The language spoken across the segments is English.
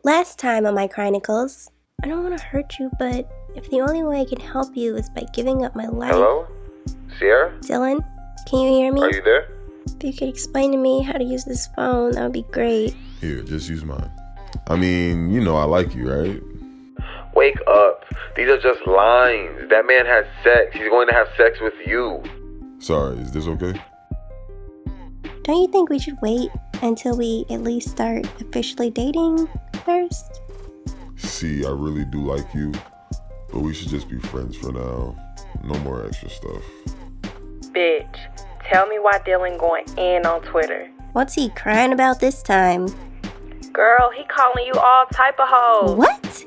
Last time on my Crynicles, I don't want to hurt you, but if the only way I can help you is by giving up my life... Hello? Sierra? Dylan, can you hear me? Are you there? If you could explain to me how to use this phone, that would be great. Here, just use mine. I mean, you know I like you, right? Wake up. These are just lines. That man has sex. He's going to have sex with you. Sorry, is this okay? Don't you think we should wait until we at least start officially dating first? See, I really do like you, but we should just be friends for now. No more extra stuff. Bitch, tell me why Dylan going in on Twitter. What's he crying about this time? Girl, he calling you all type of hoes. What?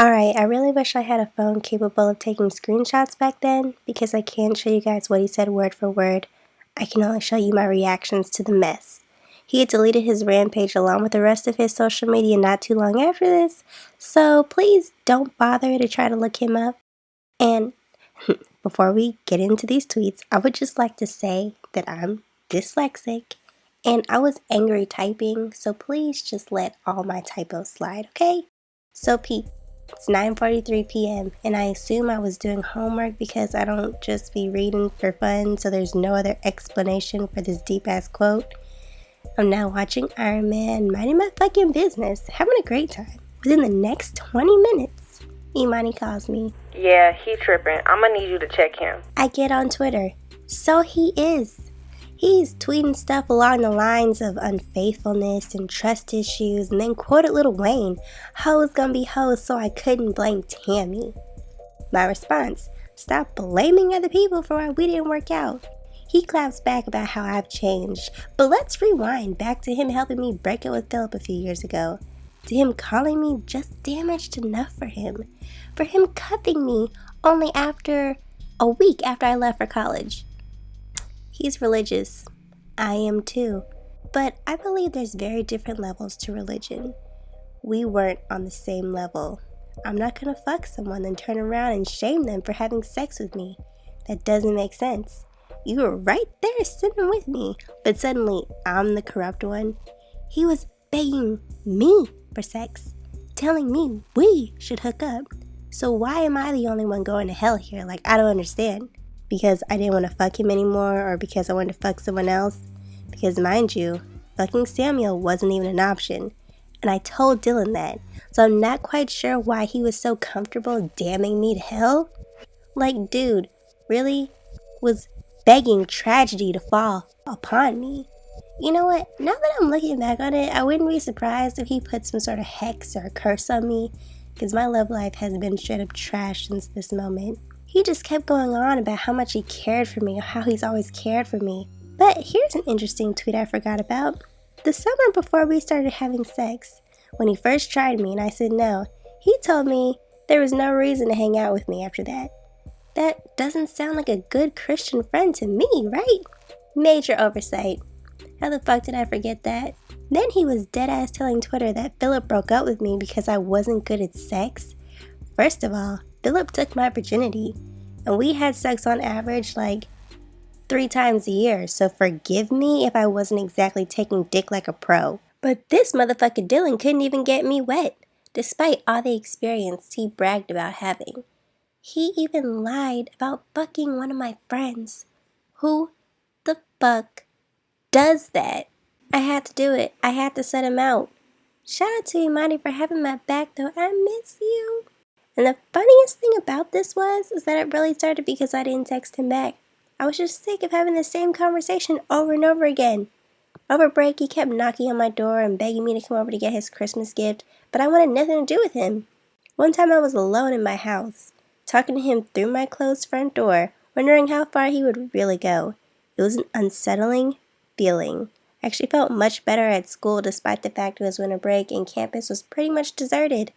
Alright, I really wish I had a phone capable of taking screenshots back then, because I can't show you guys what he said word for word. I can only show you my reactions to the mess. He had deleted his rampage along with the rest of his social media not too long after this, so please don't bother to try to look him up. And before we get into these tweets, I would just like to say that I'm dyslexic and I was angry typing, so please just let all my typos slide, okay? So Pete, it's 9:43 p.m. and I assume I was doing homework because I don't just be reading for fun, so there's no other explanation for this deep-ass quote. I'm now watching Iron Man, minding my fucking business, having a great time. Within the next 20 minutes, Imani calls me. Yeah, he tripping. I'm gonna need you to check him. I get on Twitter. So he is. He's tweeting stuff along the lines of unfaithfulness and trust issues, and then quoted Lil Wayne, hoes gonna be hoes, so I couldn't blame Tammy. My response, stop blaming other people for why we didn't work out. He claps back about how I've changed, but let's rewind back to him helping me break up with Philip a few years ago, to him calling me just damaged enough for him cuffing me only after a week after I left for college. He's religious. I am too. But I believe there's very different levels to religion. We weren't on the same level. I'm not gonna fuck someone and turn around and shame them for having sex with me. That doesn't make sense. You were right there sitting with me, but suddenly I'm the corrupt one. He was begging me for sex, telling me we should hook up. So why am I the only one going to hell here? Like, I don't understand. Because I didn't want to fuck him anymore, or because I wanted to fuck someone else? Because mind you, fucking Samuel wasn't even an option. And I told Dylan that. So I'm not quite sure why he was so comfortable damning me to hell. Like, dude, really was begging tragedy to fall upon me. You know what? Now that I'm looking back on it, I wouldn't be surprised if he put some sort of hex or a curse on me, because my love life has been straight up trash since this moment. He just kept going on about how much he cared for me, or how he's always cared for me. But here's an interesting tweet I forgot about. The summer before we started having sex, when he first tried me and I said no, he told me there was no reason to hang out with me after that. That doesn't sound like a good Christian friend to me, right? Major oversight. How the fuck did I forget that? Then he was deadass telling Twitter that Philip broke up with me because I wasn't good at sex. First of all, Philip took my virginity, and we had sex on average like 3 times a year, so forgive me if I wasn't exactly taking dick like a pro. But this motherfucker Dylan couldn't even get me wet, despite all the experience he bragged about having. He even lied about fucking one of my friends. Who the fuck does that? I had to do it. I had to set him out. Shout out to Imani for having my back, though. I miss you. And the funniest thing about this is that it really started because I didn't text him back. I was just sick of having the same conversation over and over again. Over break, he kept knocking on my door and begging me to come over to get his Christmas gift, but I wanted nothing to do with him. One time I was alone in my house, talking to him through my closed front door, wondering how far he would really go. It was an unsettling feeling. I actually felt much better at school despite the fact it was winter break and campus was pretty much deserted.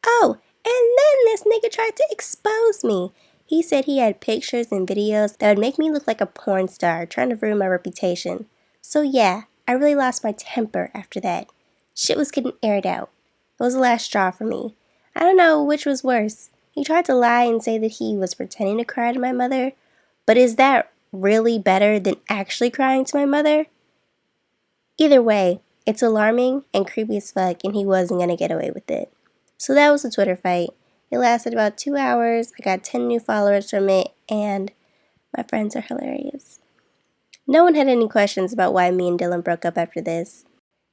Oh, and then this nigga tried to expose me. He said he had pictures and videos that would make me look like a porn star, trying to ruin my reputation. So yeah, I really lost my temper after that. Shit was getting aired out. It was the last straw for me. I don't know which was worse. He tried to lie and say that he was pretending to cry to my mother, but is that really better than actually crying to my mother? Either way, it's alarming and creepy as fuck, and he wasn't gonna get away with it. So that was a Twitter fight. It lasted about 2 hours. I got 10 new followers from it, and my friends are hilarious. No one had any questions about why me and Dylan broke up after this.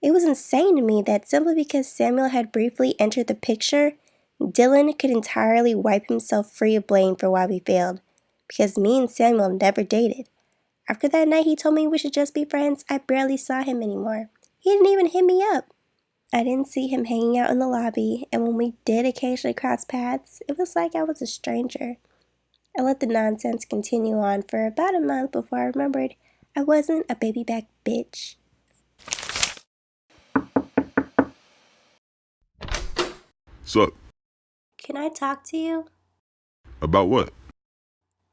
It was insane to me that simply because Samuel had briefly entered the picture, Dylan could entirely wipe himself free of blame for why we failed, because me and Samuel never dated. After that night he told me we should just be friends, I barely saw him anymore. He didn't even hit me up. I didn't see him hanging out in the lobby, and when we did occasionally cross paths, it was like I was a stranger. I let the nonsense continue on for about a month before I remembered I wasn't a baby back bitch. Sup? Can I talk to you? About what?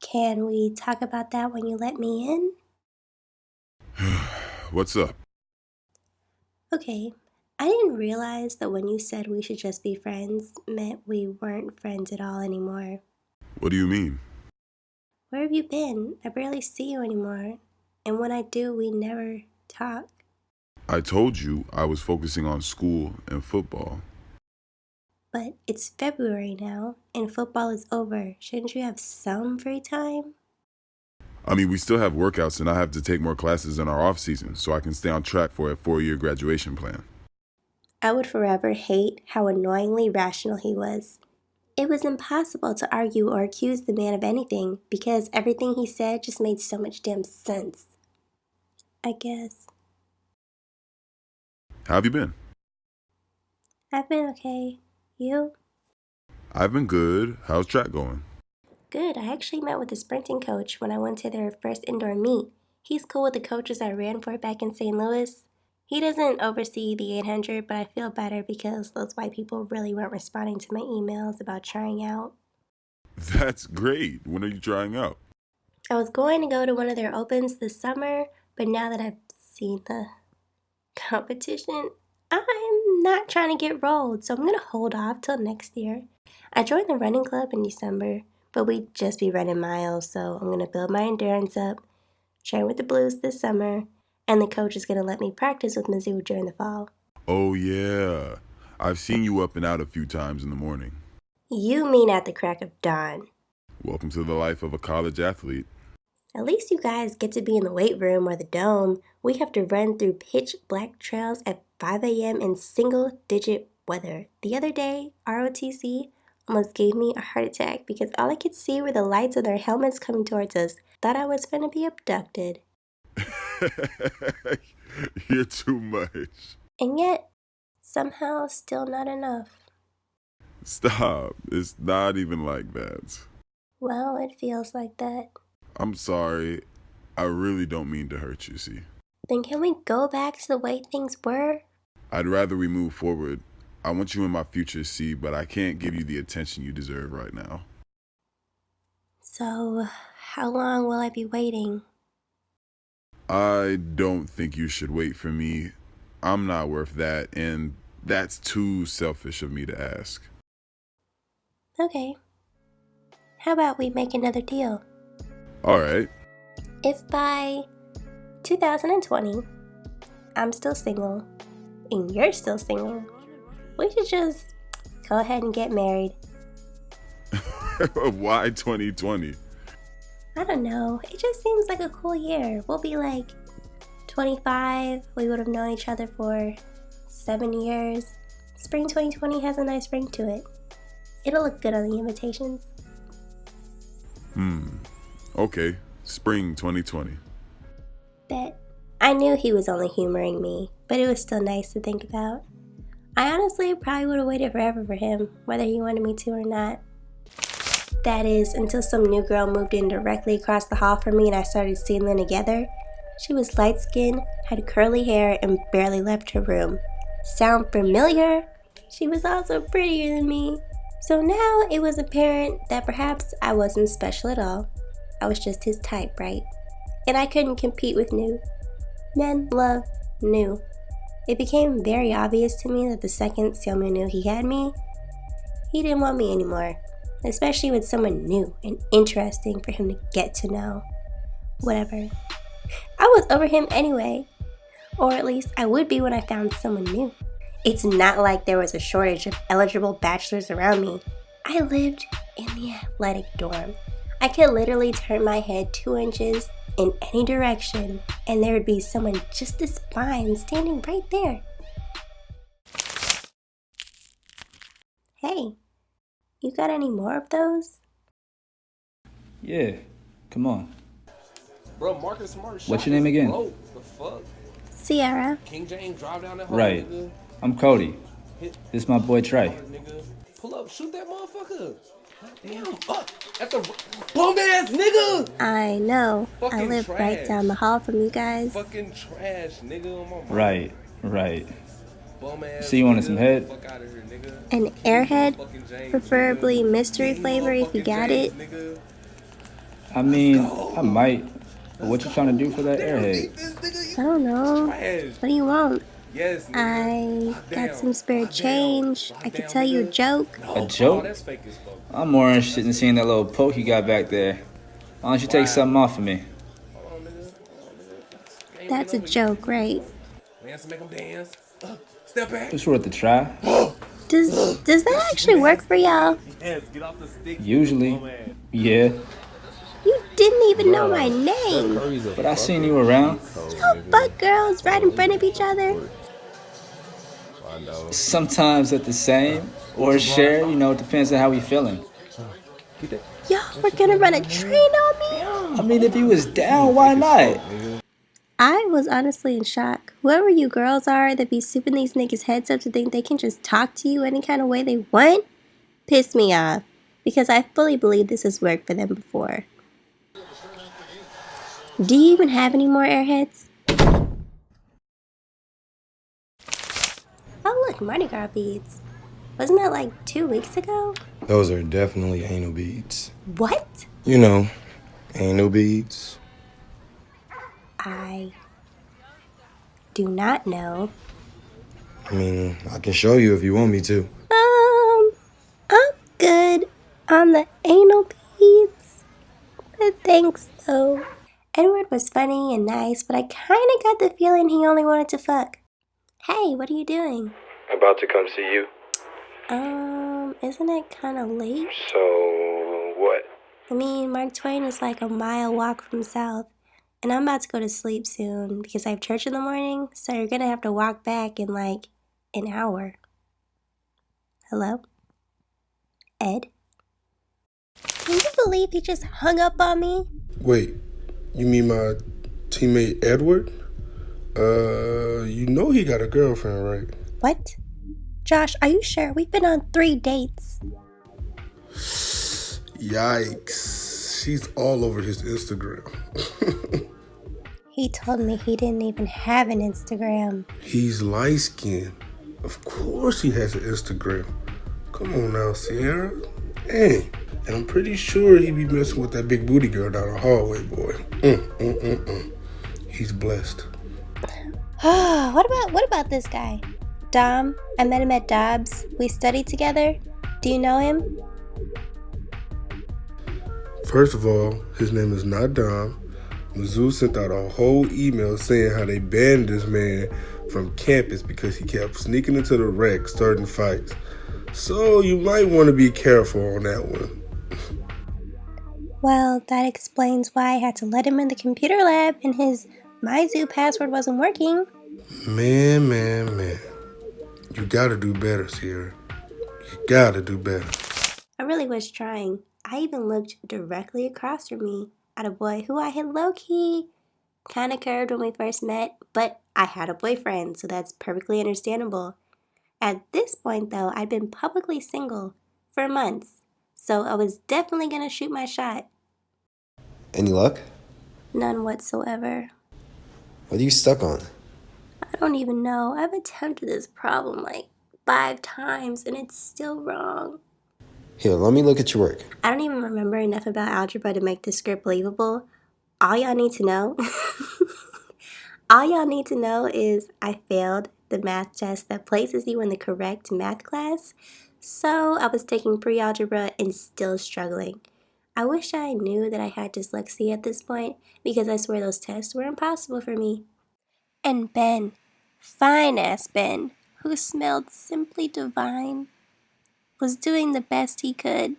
Can we talk about that when you let me in? What's up? Okay, I didn't realize that when you said we should just be friends meant we weren't friends at all anymore. What do you mean? Where have you been? I barely see you anymore. And when I do, we never talk. I told you I was focusing on school and football. But it's February now, and football is over. Shouldn't you have some free time? I mean, we still have workouts and I have to take more classes in our off season so I can stay on track for a 4-year graduation plan. I would forever hate how annoyingly rational he was. It was impossible to argue or accuse the man of anything because everything he said just made so much damn sense. I guess. How have you been? I've been okay. You? I've been good. How's track going? Good. I actually met with the sprinting coach when I went to their first indoor meet. He's cool with the coaches I ran for back in St. Louis. He doesn't oversee the 800, but I feel better because those white people really weren't responding to my emails about trying out. That's great. When are you trying out? I was going to go to one of their opens this summer, but now that I've seen the competition, I'm not trying to get rolled, so I'm going to hold off till next year. I joined the running club in December, but we'd just be running miles, so I'm going to build my endurance up, train with the Blues this summer, and the coach is going to let me practice with Mizzou during the fall. Oh, yeah. I've seen you up and out a few times in the morning. You mean at the crack of dawn. Welcome to the life of a college athlete. At least you guys get to be in the weight room or the dome. We have to run through pitch black trails at 5 a.m. in single-digit weather. The other day, ROTC almost gave me a heart attack because all I could see were the lights of their helmets coming towards us. Thought I was gonna be abducted. You're too much. And yet, somehow still not enough. Stop. It's not even like that. Well, it feels like that. I'm sorry. I really don't mean to hurt you, see. Then can we go back to the way things were? I'd rather we move forward. I want you in my future, see, but I can't give you the attention you deserve right now. So, how long will I be waiting? I don't think you should wait for me. I'm not worth that, and that's too selfish of me to ask. Okay. How about we make another deal? All right. If by 2020, I'm still single, and you're still single, we should just go ahead and get married. Why 2020? I don't know. It just seems like a cool year. We'll be like 25. We would have known each other for 7 years. Spring 2020 has a nice ring to it. It'll look good on the invitations. Okay. Spring 2020. Bet. I knew he was only humoring me, but it was still nice to think about. I honestly probably would have waited forever for him, whether he wanted me to or not. That is, until some new girl moved in directly across the hall from me and I started seeing them together. She was light-skinned, had curly hair, and barely left her room. Sound familiar? She was also prettier than me. So now it was apparent that perhaps I wasn't special at all. I was just his type, right? And I couldn't compete with new. Men love new. It became very obvious to me that the second Samuel knew he had me, he didn't want me anymore, especially with someone new and interesting for him to get to know. Whatever. I was over him anyway. Or at least I would be when I found someone new. It's not like there was a shortage of eligible bachelors around me. I lived in the athletic dorm. I could literally turn my head 2 inches in any direction and there would be someone just as fine standing right there. Hey, you got any more of those? Yeah, come on. Bro, Marcus Smart. What's your name again? Bro, the fuck? Sierra. King James drive down that hole, Right. nigga. I'm Cody. Hit, This is my boy Trey. nigga. Pull up, shoot that motherfucker. Damn, at the bum ass nigga. I know. I Fucking live trash. right down the hall from you guys. Fucking trash, nigga. On my mom. Right. Bum ass. See you wanted nigga. some head? Fuck out of here, nigga. An airhead, preferably mystery flavor if you got it. Nigga. I mean, I might. But what you trying to do for that airhead? I don't know. Trash. What do you want? Yes, nigga. I got some spare change. I could tell you a joke. A joke? That's fake as fuck. I'm more interested in seeing that little poke you got back there. Why don't you take something off of me? Hold on, nigga. That's a joke, right? Lance, make him dance. Step back. It's worth a try. Does that actually work for y'all? Yes, get off the stick. Usually. Yeah. You didn't even know my name. But I seen you around. Y'all fuck girls right in front of each other. Sometimes at the same. Or share, it depends on how we feeling. Y'all were gonna run a train on me? I mean, if he was down, why not? I was honestly in shock. Whoever you girls are that be souping these niggas' heads up to think they can just talk to you any kind of way they want, pissed me off. Because I fully believe this has worked for them before. Do you even have any more airheads? Oh look, Mardi Gras beads. Wasn't that like 2 weeks ago? Those are definitely anal beads. What? You know, anal beads. I do not know. I mean, I can show you if you want me to. I'm good on the anal beads. But thanks though. Edward was funny and nice, but I kinda got the feeling he only wanted to fuck. Hey, what are you doing? About to come see you. Isn't it kinda late? So, what? I mean, Mark Twain is like a mile walk from South. And I'm about to go to sleep soon because I have church in the morning, so you're gonna have to walk back in like an hour. Hello? Ed? Can you believe he just hung up on me? Wait, you mean my teammate Edward? You know he got a girlfriend, right? What? Josh, are you sure? We've been on 3 dates. Yikes. She's all over his Instagram. He told me he didn't even have an Instagram. He's light-skinned. Of course he has an Instagram. Come on now, Sierra. Dang. And I'm pretty sure he be messing with that big booty girl down the hallway, boy. He's blessed. What about this guy? Dom. I met him at Dobbs. We studied together. Do you know him? First of all, his name is not Dom. Mizzou sent out a whole email saying how they banned this man from campus because he kept sneaking into the rec, starting fights. So you might want to be careful on that one. Well, that explains why I had to let him in the computer lab and his MyZoo password wasn't working. Man. You gotta do better, Sierra. You gotta do better. I really was trying. I even looked directly across from me at a boy who I had low-key kind of curved when we first met, but I had a boyfriend, so that's perfectly understandable. At this point, though, I'd been publicly single for months, so I was definitely going to shoot my shot. Any luck? None whatsoever. What are you stuck on? I don't even know. I've attempted this problem like 5 times, and it's still wrong. Here, let me look at your work. I don't even remember enough about algebra to make this script believable. All y'all need to know is I failed the math test that places you in the correct math class. So I was taking pre-algebra and still struggling. I wish I knew that I had dyslexia at this point, because I swear those tests were impossible for me. And Ben, fine-ass Ben, who smelled simply divine, was doing the best he could.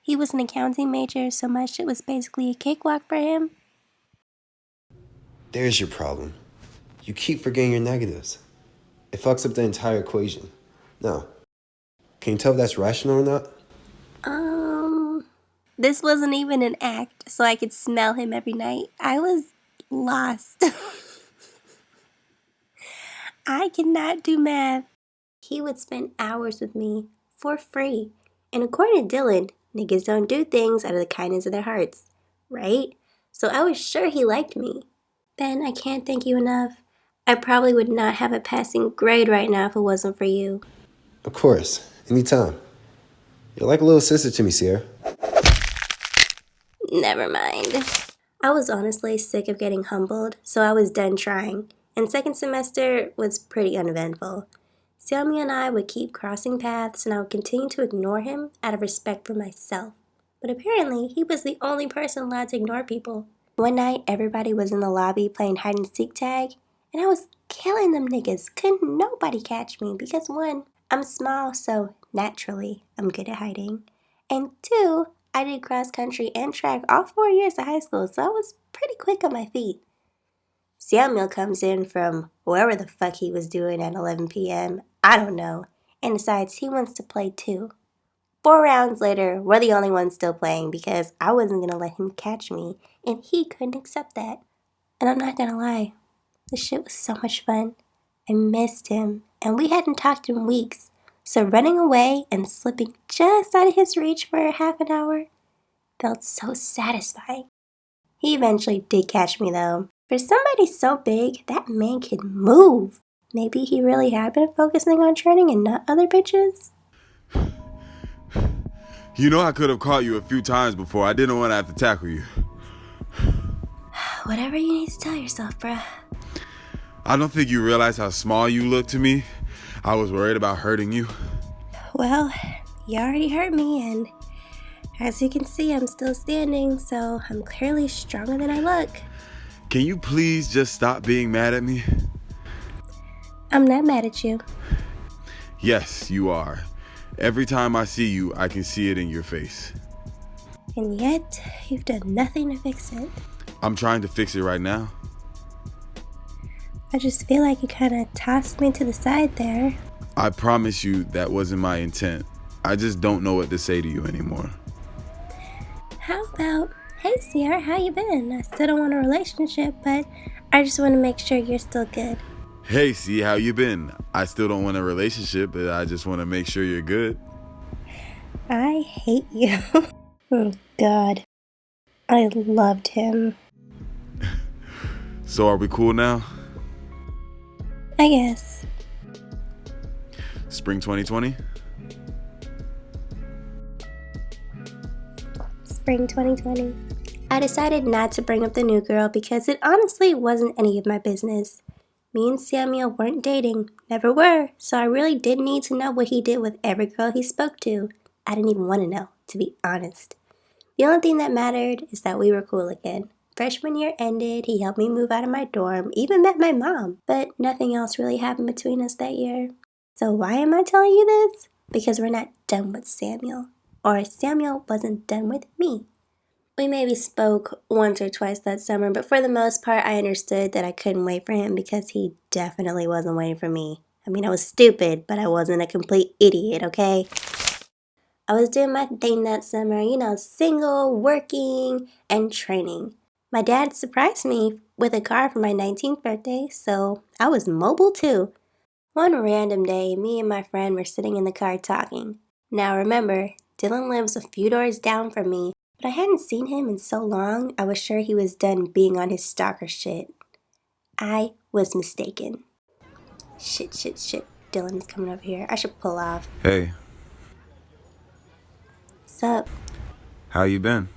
He was an accounting major, so my shit was basically a cakewalk for him. There's your problem. You keep forgetting your negatives. It fucks up the entire equation. No. Can you tell if that's rational or not? This wasn't even an act, so I could smell him every night. I was lost. I cannot do math. He would spend hours with me for free. And according to Dylan, niggas don't do things out of the kindness of their hearts, right? So I was sure he liked me. Ben, I can't thank you enough. I probably would not have a passing grade right now if it wasn't for you. Of course. Anytime. You're like a little sister to me, Sierra. Never mind. I was honestly sick of getting humbled, so I was done trying. And second semester was pretty uneventful. Sammy and I would keep crossing paths, and I would continue to ignore him out of respect for myself. But apparently, he was the only person allowed to ignore people. One night, everybody was in the lobby playing hide and seek tag, and I was killing them niggas. Couldn't nobody catch me because 1, I'm small, so naturally, I'm good at hiding. And 2, I did cross country and track all 4 years of high school, so I was pretty quick on my feet. Samuel comes in from wherever the fuck he was doing at 11 p.m. I don't know, and decides he wants to play too. 4 rounds later, we're the only ones still playing because I wasn't going to let him catch me, and he couldn't accept that. And I'm not going to lie, this shit was so much fun. I missed him, and we hadn't talked in weeks, so running away and slipping just out of his reach for half an hour felt so satisfying. He eventually did catch me though. For somebody so big, that man can move. Maybe he really had been focusing on training and not other bitches? You know I could have caught you a few times before. I didn't want to have to tackle you. Whatever you need to tell yourself, bruh. I don't think you realize how small you look to me. I was worried about hurting you. Well, you already hurt me, and as you can see, I'm still standing, so I'm clearly stronger than I look. Can you please just stop being mad at me? I'm not mad at you. Yes, you are. Every time I see you, I can see it in your face. And yet, you've done nothing to fix it. I'm trying to fix it right now. I just feel like you kind of tossed me to the side there. I promise you that wasn't my intent. I just don't know what to say to you anymore. How about, hey Sierra, how you been? I still don't want a relationship, but I just want to make sure you're still good. Hey, see, how you been? I still don't want a relationship, but I just want to make sure you're good. I hate you. Oh, God. I loved him. So are we cool now? I guess. Spring 2020? Spring 2020. I decided not to bring up the new girl because it honestly wasn't any of my business. Me and Samuel weren't dating, never were, so I really didn't need to know what he did with every girl he spoke to. I didn't even want to know, to be honest. The only thing that mattered is that we were cool again. Freshman year ended, he helped me move out of my dorm, even met my mom, but nothing else really happened between us that year. So why am I telling you this? Because we're not done with Samuel. Or Samuel wasn't done with me. We maybe spoke once or twice that summer, but for the most part, I understood that I couldn't wait for him because he definitely wasn't waiting for me. I mean, I was stupid, but I wasn't a complete idiot, okay? I was doing my thing that summer, single, working, and training. My dad surprised me with a car for my 19th birthday, so I was mobile too. One random day, me and my friend were sitting in the car talking. Now remember, Dylan lives a few doors down from me, but I hadn't seen him in so long, I was sure he was done being on his stalker shit. I was mistaken. Shit. Dylan is coming over here. I should pull off. Hey, What's up? how you been?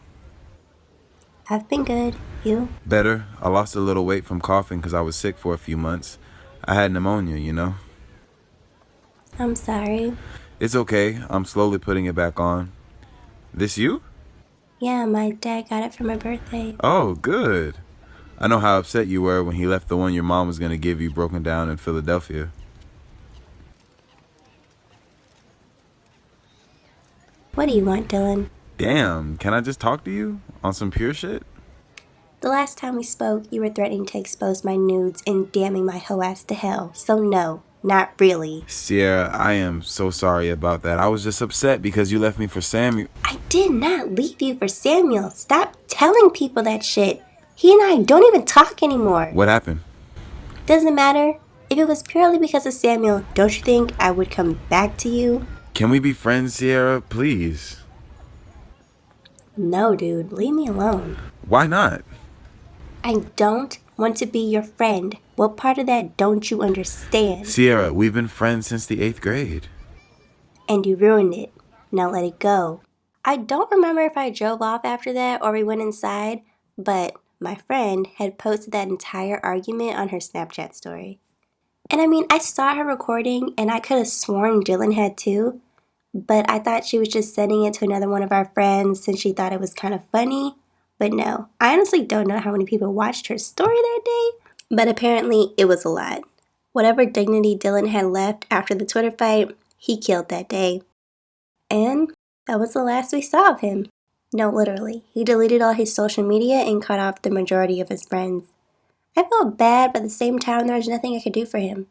I've been good. You? Better. I lost a little weight from coughing because I was sick for a few months. I had pneumonia, you know? I'm sorry. It's okay. I'm slowly putting it back on. This you? Yeah, my dad got it for my birthday. Oh, good. I know how upset you were when he left the one your mom was going to give you broken down in Philadelphia. What do you want, Dylan? Damn, can I just talk to you on some pure shit? The last time we spoke, you were threatening to expose my nudes and damning my hoe ass to hell. So no, not really. Sierra, I am so sorry about that. I was just upset because you left me for Samuel. I did not leave you for Samuel. Stop telling people that shit. He and I don't even talk anymore. What happened? Doesn't matter. If it was purely because of Samuel, don't you think I would come back to you? Can we be friends, Sierra? Please. No, dude. Leave me alone. Why not? I don't want to be your friend. What part of that don't you understand? Sierra, we've been friends since the 8th grade. And you ruined it. Now let it go. I don't remember if I drove off after that or we went inside, but my friend had posted that entire argument on her Snapchat story. And I mean, I saw her recording and I could have sworn Dylan had too, but I thought she was just sending it to another one of our friends since she thought it was kind of funny. But no, I honestly don't know how many people watched her story that day, but apparently it was a lot. Whatever dignity Dylan had left after the Twitter fight, he killed that day. And that was the last we saw of him. No, literally. He deleted all his social media and cut off the majority of his friends. I felt bad, but at the same time, there was nothing I could do for him.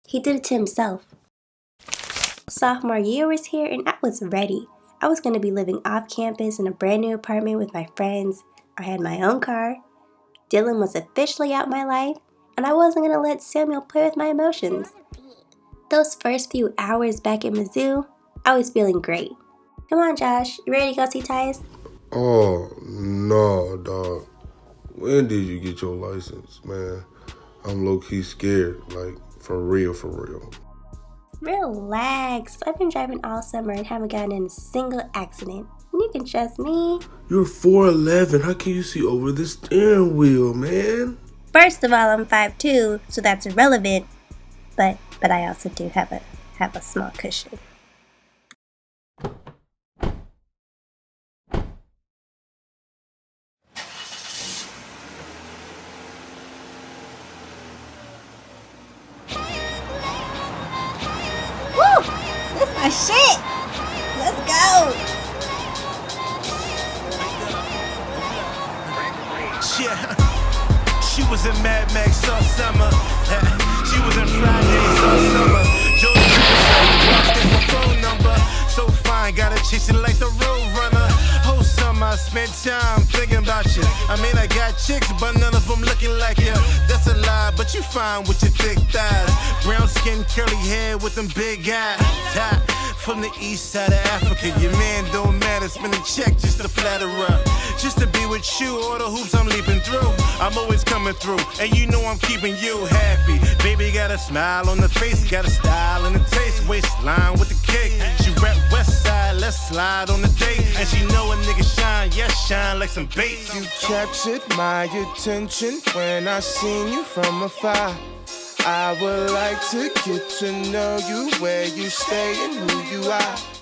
He did it to himself. Sophomore year was here and I was ready. I was going to be living off campus in a brand new apartment with my friends. I had my own car. Dylan was officially out my life, and I wasn't going to let Samuel play with my emotions. Those first few hours back at Mizzou, I was feeling great. Come on, Josh, you ready to go see Tyus? Oh, no, dog. When did you get your license, man? I'm low-key scared, like, for real, for real. Relax. I've been driving all summer and haven't gotten in a single accident. You can trust me. You're 4'11". How can you see over the steering wheel, man? First of all, I'm 5'2", so that's irrelevant. But I also do have a small cushion. Woo! That's my shit! Let's go! Yeah, she was in Mad Max all summer. She was in Fridays all summer. Jordan lost her phone number. So fine, got her chasing like the road runner. Whole summer I spent time thinking about you. I mean, I got chicks, but none of them looking like you. That's a lie, but you fine with your thick thighs. Brown skin, curly hair with them big eyes. From the east side of Africa, your man don't matter, spend a check just to flatter up. Just to be with you, all the hoops I'm leaping through. I'm always coming through, and you know I'm keeping you happy. Baby got a smile on the face, got a style and a taste. Waistline with the cake, she rap west side, let's slide on the date. And she know a nigga shine, yes, shine like some bait. You captured my attention when I seen you from afar. I would like to get to know you, where you stay and who you are.